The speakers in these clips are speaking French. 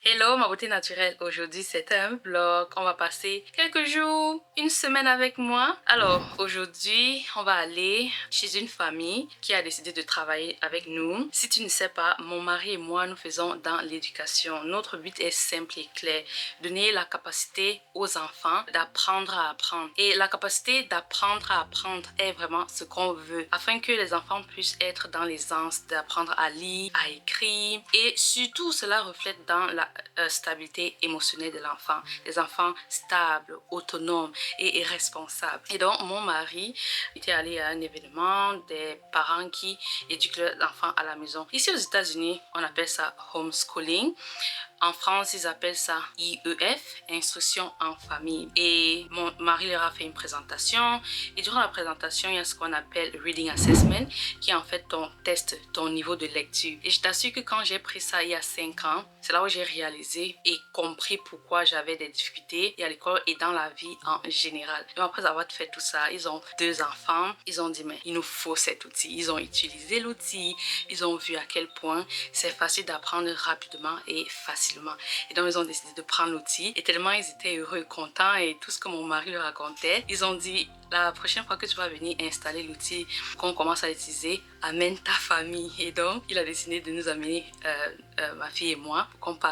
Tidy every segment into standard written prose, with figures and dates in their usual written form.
Hello ma beauté naturelle, aujourd'hui c'est un vlog, on va passer quelques jours, une semaine avec moi. Alors aujourd'hui on va aller chez une famille qui a décidé de travailler avec nous. Si tu ne sais pas, mon mari et moi nous faisons dans l'éducation. Notre but est simple et clair, donner la capacité aux enfants d'apprendre à apprendre. Et la capacité d'apprendre à apprendre est vraiment ce qu'on veut, afin que les enfants puissent être dans l'aisance d'apprendre à lire, à écrire, et surtout cela reflète dans la stabilité émotionnelle de l'enfant. Des enfants stables, autonomes et responsables. Et donc, mon mari était allé à un événement des parents qui éduquent leurs enfants à la maison. Ici aux États-Unis, on appelle ça homeschooling. En France, ils appellent ça IEF, instruction en famille. Et mon mari leur a fait une présentation. Et durant la présentation, il y a ce qu'on appelle Reading Assessment, qui est en fait ton test, ton niveau de lecture. Et je t'assure que quand j'ai pris ça il y a 5 ans, c'est là où j'ai réalisé et compris pourquoi j'avais des difficultés et à l'école et dans la vie en général. Et après avoir fait tout ça, ils ont 2 enfants. Ils ont dit, mais il nous faut cet outil. Ils ont utilisé l'outil. Ils ont vu à quel point c'est facile d'apprendre rapidement et facilement. Et donc, ils ont décidé de prendre l'outil. Et tellement ils étaient heureux, contents et tout ce que mon mari leur racontait, ils ont dit, la prochaine fois que tu vas venir installer l'outil, qu'on commence à l'utiliser, amène ta famille. Et donc, il a décidé de nous amener, ma fille et moi, pour qu'on puisse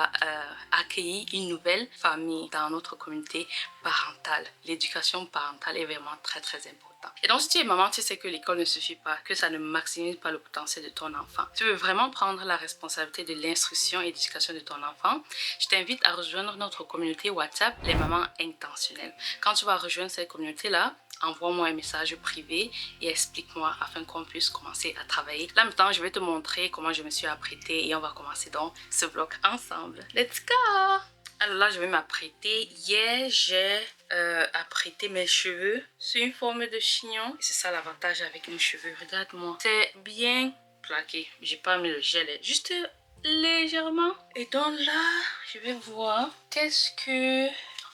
accueillir une nouvelle famille dans notre communauté parentale. L'éducation parentale est vraiment très, très importante. Et donc, si tu es maman, tu sais que l'école ne suffit pas, que ça ne maximise pas le potentiel de ton enfant. Tu veux vraiment prendre la responsabilité de l'instruction et l'éducation de ton enfant, je t'invite à rejoindre notre communauté WhatsApp, les mamans intentionnelles. Quand tu vas rejoindre cette communauté-là, envoie-moi un message privé et explique-moi afin qu'on puisse commencer à travailler. Là maintenant, je vais te montrer comment je me suis apprêtée et on va commencer donc ce vlog ensemble. Let's go! Alors là, je vais m'apprêter. Hier, j'ai apprêté mes cheveux sur une forme de chignon. Et c'est ça l'avantage avec mes cheveux. Regarde-moi. C'est bien plaqué. J'ai pas mis le gel, juste légèrement. Et donc là, je vais voir qu'est-ce que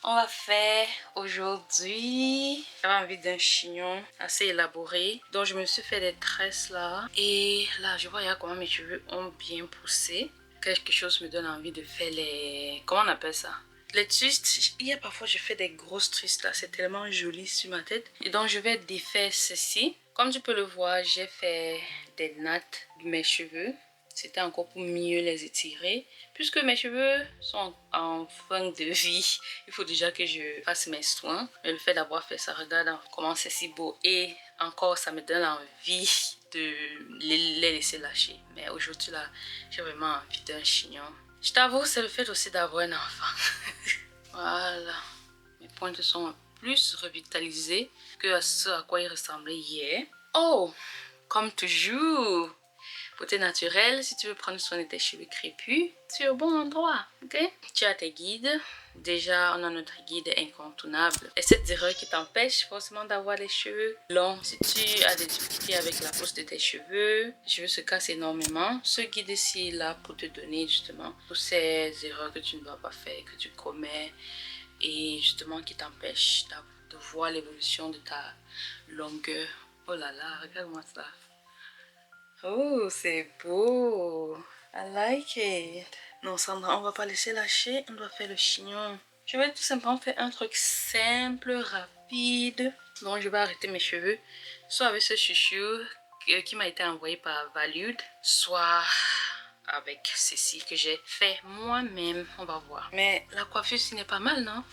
on va faire aujourd'hui. J'avais envie d'un chignon assez élaboré. Donc je me suis fait des tresses là. Et là, je vois comment mes cheveux ont bien poussé. Quelque chose me donne envie de faire les... Comment on appelle ça? Les twists. Il y a parfois, je fais des grosses twists là. C'est tellement joli sur ma tête. Et donc, je vais défaire ceci. Comme tu peux le voir, j'ai fait des nattes de mes cheveux. C'était encore pour mieux les étirer. Puisque mes cheveux sont en fin de vie, il faut déjà que je fasse mes soins. Mais le fait d'avoir fait ça, regarde comment c'est si beau. Et encore, ça me donne envie de les laisser lâcher. Mais aujourd'hui, là, j'ai vraiment envie d'un chignon. Je t'avoue, c'est le fait aussi d'avoir un enfant. Voilà. Mes pointes sont plus revitalisées que ce à quoi ils ressemblaient hier. Oh, comme toujours. Beauté naturelle, si tu veux prendre soin de tes cheveux crépus, tu es au bon endroit, ok? Tu as tes guides. Déjà, on a notre guide incontournable. Et cette erreur qui t'empêche forcément d'avoir les cheveux longs. Si tu as des difficultés avec la pousse de tes cheveux, les cheveux se cassent énormément, ce guide-ci est là pour te donner justement toutes ces erreurs que tu ne dois pas faire, que tu commets et justement qui t'empêchent de voir l'évolution de ta longueur. Oh là là, regarde-moi ça. Oh, c'est beau. I like it. Non, Sandra, on va pas laisser lâcher. On doit faire le chignon. Je vais tout simplement faire un truc simple, rapide. Donc, je vais arrêter mes cheveux. Soit avec ce chouchou qui m'a été envoyé par Valued, soit avec ceci que j'ai fait moi-même. On va voir. Mais la coiffure, ce n'est pas mal, non?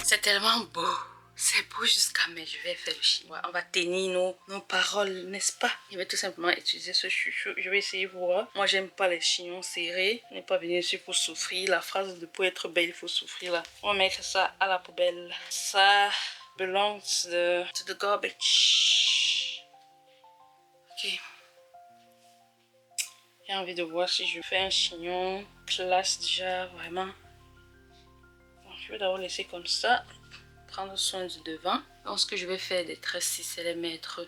C'est tellement beau. C'est beau jusqu'à mais je vais faire le chien. Ouais, on va tenir nos paroles, n'est-ce pas? Je vais tout simplement utiliser ce chouchou. Je vais essayer de voir. Moi, j'aime pas les chignons serrés. Je n'ai pas venu ici pour souffrir. La phrase de pour être belle, il faut souffrir là. On va mettre ça à la poubelle. Ça belongs to the garbage. Ok. J'ai envie de voir si je fais un chignon classe déjà, vraiment. Bon, je vais d'abord laisser comme ça. Prendre soin du devant. Donc ce que je vais faire des tresses, c'est les mettre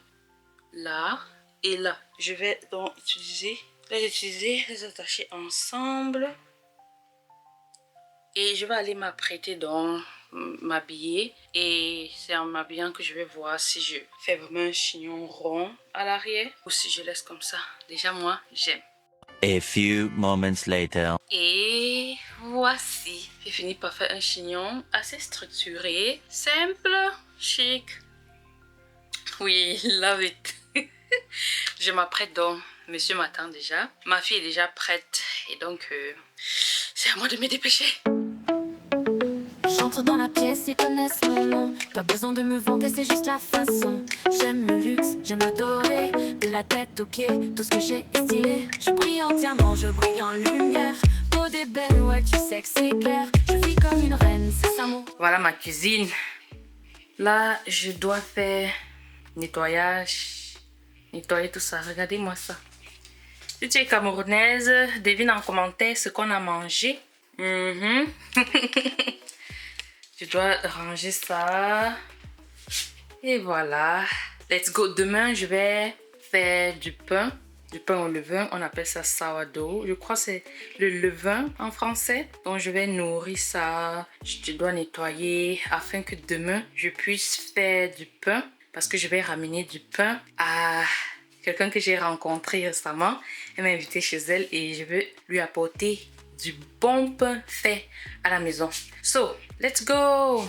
là et là. Je vais donc les attacher ensemble. Et je vais aller m'apprêter donc m'habiller. Et c'est en m'habillant que je vais voir si je fais vraiment un chignon rond à l'arrière ou si je laisse comme ça. Déjà moi, j'aime. A few moments later. Et voici, j'ai fini par faire un chignon assez structuré, simple, chic. Oui, love it. Je m'apprête donc, monsieur m'attend déjà. Ma fille est déjà prête et donc c'est à moi de me dépêcher. J'entre dans la pièce, ils connaissent mon nom. Pas besoin de me vanter, c'est juste la façon. J'aime le luxe, j'aime adorer. De la tête aux pieds, tout ce que j'ai est stylé. Je brille en diamant, je brille en lumière. Peau d'ébène, ouais, tu sais que c'est clair. Je vis comme une reine, c'est ça mon. Voilà ma cuisine. Là, je dois faire nettoyage. Nettoyer tout ça. Regardez-moi ça. Si tu es camerounaise, devine en commentaire ce qu'on a mangé. Je dois ranger ça. Et voilà. Let's go. Demain, je vais faire du pain. Du pain au levain. On appelle ça sourdough. Je crois que c'est le levain en français. Donc, je vais nourrir ça. Je dois nettoyer afin que demain, je puisse faire du pain. Parce que je vais ramener du pain à quelqu'un que j'ai rencontré récemment. Elle m'a invité chez elle et je veux lui apporter du bon pain fait à la maison. So, let's go!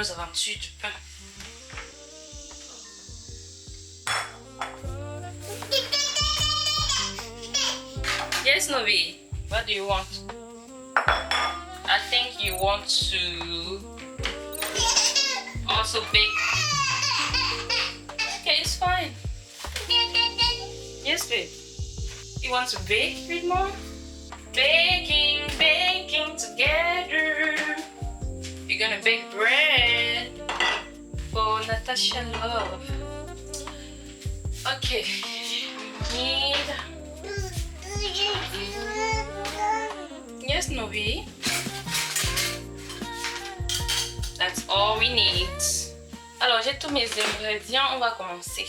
nos aventures du pain. Yes, Novi. What do you want? I think you want to also bake. Okay, it's fine. Yes, babe. You want to bake with mom? Baking together. We're gonna bake bread for Natasha love. Okay, we need. Yes, Novi. That's all we need. Alors, j'ai tous mes ingrédients. On va commencer.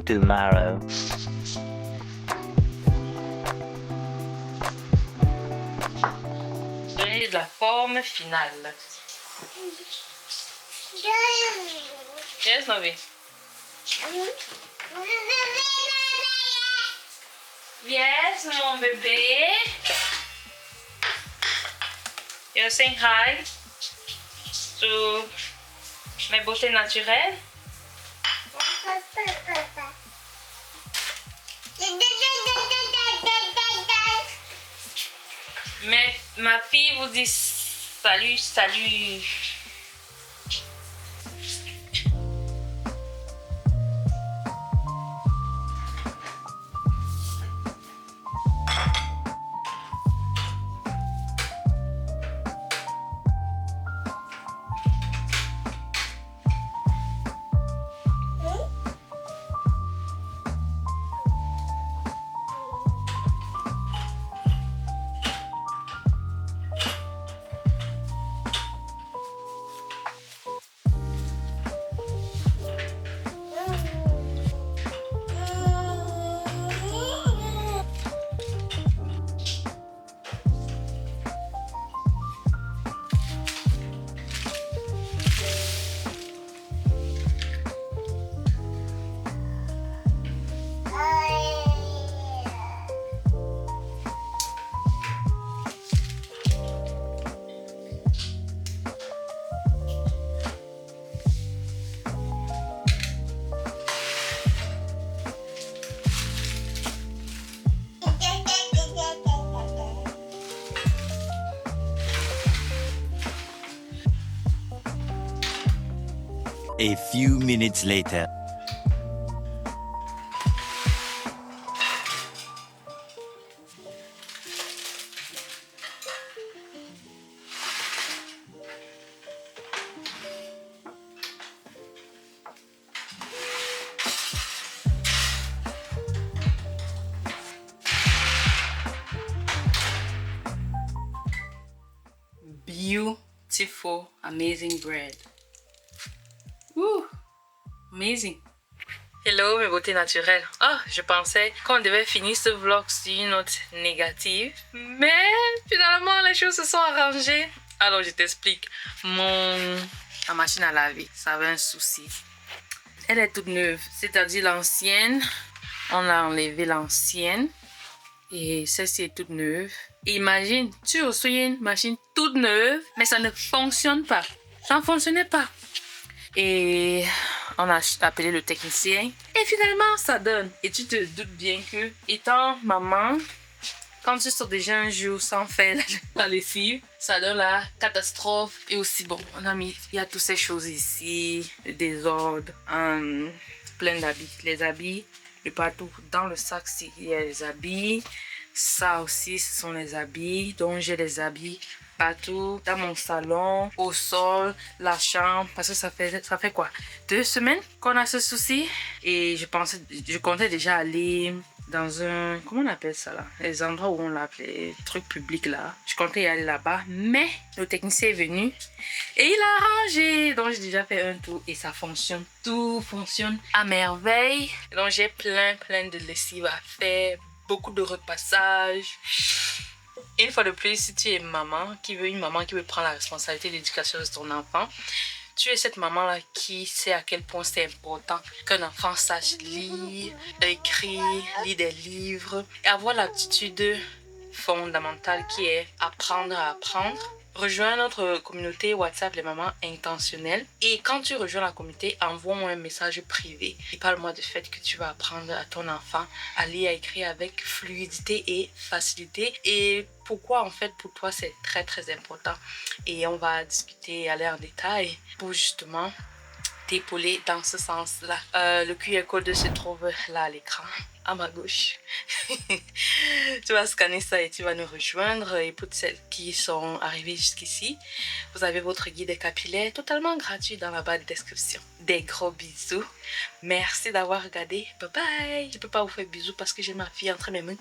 Tomorrow. Donner de la forme finale. Yes, Novi. Yes, mon bébé. You're saying hi to mes beautés naturelles. Mais ma fille vous dit salut, salut. A few minutes later. Beautiful, amazing bread. Ouh, amazing. Hello mes beautés naturelles. Je pensais qu'on devait finir ce vlog sur une note négative. Mais finalement, les choses se sont arrangées. Alors, je t'explique. La machine à laver, ça avait un souci. Elle est toute neuve, c'est-à-dire l'ancienne. On a enlevé l'ancienne. Et celle-ci est toute neuve. Et imagine, tu reçois une machine toute neuve, mais ça ne fonctionne pas. Ça ne fonctionnait pas. Et on a appelé le technicien. Et finalement, ça donne. Et tu te doutes bien que, étant maman, quand tu sors déjà un jour sans faire la lessive, ça donne la catastrophe. Et aussi, bon, on a mis, il y a toutes ces choses ici, le désordre, plein d'habits. Les habits, de partout. Dans le sac, il y a les habits. Ça aussi, ce sont les habits. Donc, j'ai les habits partout, dans mon salon, au sol, la chambre. Parce que ça fait quoi? 2 semaines qu'on a ce souci. Et je comptais déjà aller dans un... Comment on appelle ça là? Les endroits où on l'appelle, les trucs publics là. Je comptais y aller là-bas. Mais le technicien est venu et il a arrangé. Donc, j'ai déjà fait un tour et ça fonctionne. Tout fonctionne à merveille. Donc, j'ai plein de lessive à faire. Beaucoup de repassage. Une fois de plus, si tu es une maman qui veut prendre la responsabilité de l'éducation de ton enfant, tu es cette maman-là qui sait à quel point c'est important qu'un enfant sache lire, écrire, lire des livres et avoir l'aptitude fondamentale qui est apprendre à apprendre. Rejoins notre communauté WhatsApp Les Mamans Intentionnelles. Et quand tu rejoins la communauté, envoie-moi un message privé. Et parle-moi du fait que tu vas apprendre à ton enfant à lire, à écrire avec fluidité et facilité. Et pourquoi en fait pour toi c'est très important. Et on va discuter et aller en détail pour justement t'épauler dans ce sens-là. Le QR code se trouve là à l'écran, à ma gauche. Tu vas scanner ça et tu vas nous rejoindre. Et pour celles qui sont arrivées jusqu'ici, vous avez votre guide capillaire totalement gratuit dans la barre de description. Des gros bisous. Merci d'avoir regardé. Bye bye. Je peux pas vous faire bisous parce que j'ai ma fille entre mes mains.